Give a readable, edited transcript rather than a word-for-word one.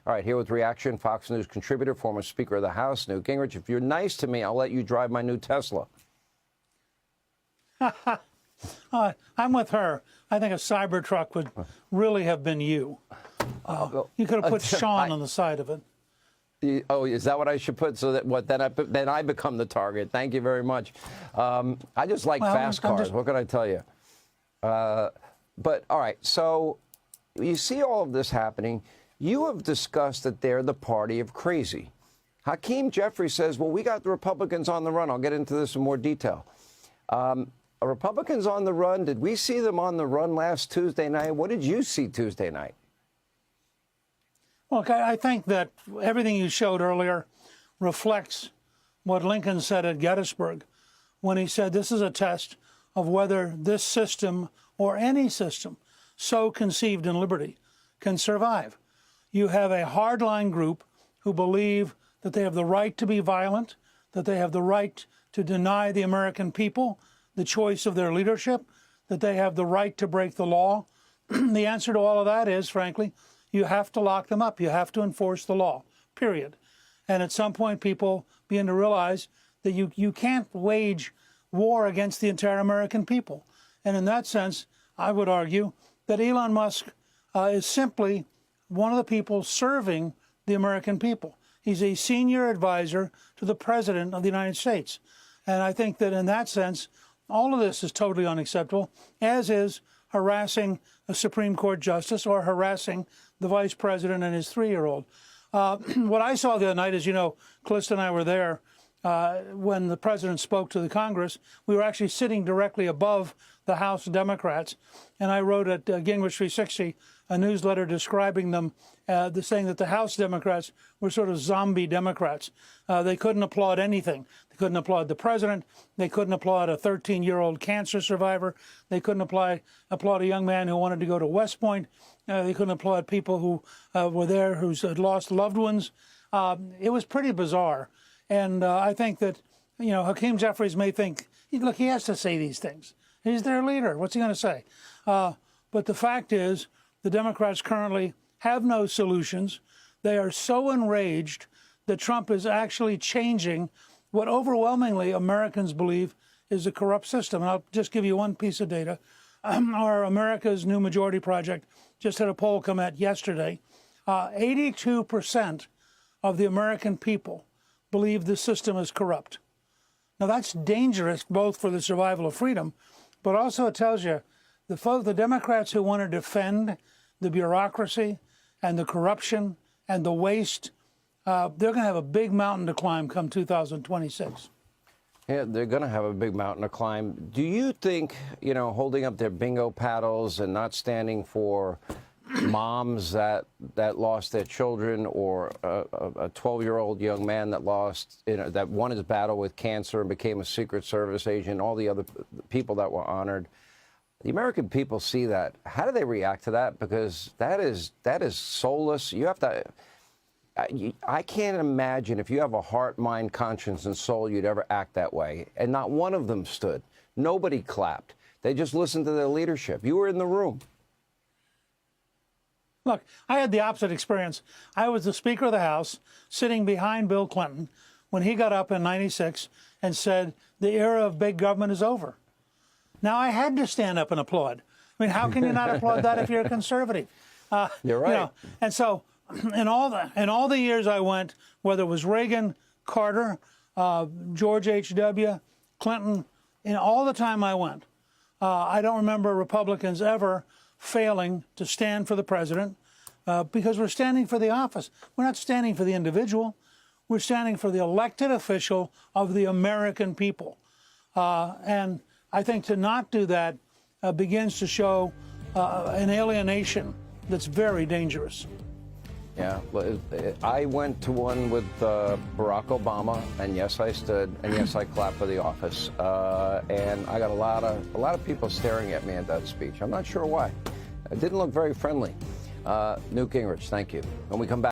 All right, here with reaction, Fox News contributor, former Speaker of the House, Newt Gingrich. If you're nice to me, I'll let you drive my new Tesla. I'm with her. I think a Cybertruck would really have been you. You could have put Sean on the side of it. Oh, is that what I should put? So that what then I become the target. Thank you very much. I just like fast cars. What can I tell you? But all right, so you see all of this happening. You have discussed that they're the party of crazy. Hakeem Jeffries says, well, we got the Republicans on the run. I'll get into this in more detail. Are Republicans on the run? Did we see them on the run last Tuesday night? What did you see Tuesday night? Look, I think that everything you showed earlier reflects what Lincoln said at Gettysburg when he said this is a test of whether this system or any system so conceived in liberty can survive. You have a hardline group who believe that they have the right to be violent, that they have the right to deny the American people the choice of their leadership, that they have the right to break the law. The answer to all of that is, frankly, you have to lock them up. You have to enforce the law, period. And at some point, people begin to realize that you can't wage war against the entire American people. And in that sense, I would argue that Elon Musk is simply one of the people serving the American people. He's a senior advisor to the President of the United States. And I think that in that sense, all of this is totally unacceptable, as is harassing a Supreme Court justice or harassing the vice president and his 3-year-old. What I saw the other night, as you know, Callista and I were there when the president spoke to the Congress. We were actually sitting directly above the House Democrats, and I wrote at Gingrich 360 a newsletter describing them, saying that the House Democrats were sort of zombie Democrats. They couldn't applaud anything. They couldn't applaud the president. They couldn't applaud a 13-year-old cancer survivor. They couldn't applaud a young man who wanted to go to West Point. They couldn't applaud people who were there who had lost loved ones. It was pretty bizarre. And I think that, you know, Hakeem Jeffries may think, look, he has to say these things. He's their leader. What's he going to say? But the fact is, the Democrats currently have no solutions. They are so enraged that Trump is actually changing what overwhelmingly Americans believe is a corrupt system. And I'll just give you one piece of data. Our America's New Majority Project just had a poll come out yesterday. 82% of the American people believe the system is corrupt. Now, that's dangerous both for the survival of freedom, but also it tells you the Democrats who want to defend the bureaucracy and the corruption and the waste, they're going to have a big mountain to climb come 2026. Yeah, they're going to have a big mountain to climb. Do you think, you know, holding up their bingo paddles and not standing for moms that lost their children, or a 12-year-old young man that lost, you know, that won his battle with cancer and became a Secret Service agent, all the other people that were honored? The American people see that. How do they react to that? Because that is soulless. You have to. I can't imagine if you have a heart, mind, conscience, and soul, you'd ever act that way. And not one of them stood. Nobody clapped. They just listened to their leadership. You were in the room. Look, I had the opposite experience. I was the Speaker of the House sitting behind Bill Clinton when he got up in '96 and said, the era of big government is over. Now, I had to stand up and applaud. I mean, how can you not applaud that if you're a conservative? You're right. You know, and so in all the years I went, whether it was Reagan, Carter, George H.W., Clinton, in all the time I went, I don't remember Republicans ever failing to stand for the president because we're standing for the office. We're not standing for the individual. We're standing for the elected official of the American people. And I think to not do that begins to show an alienation that's very dangerous. Yeah, I went to one with Barack Obama, and yes, I stood, and yes, I clapped for the office, and I got a lot of people staring at me at that speech. I'm not sure why. It didn't look very friendly. Newt Gingrich, thank you. When we come back.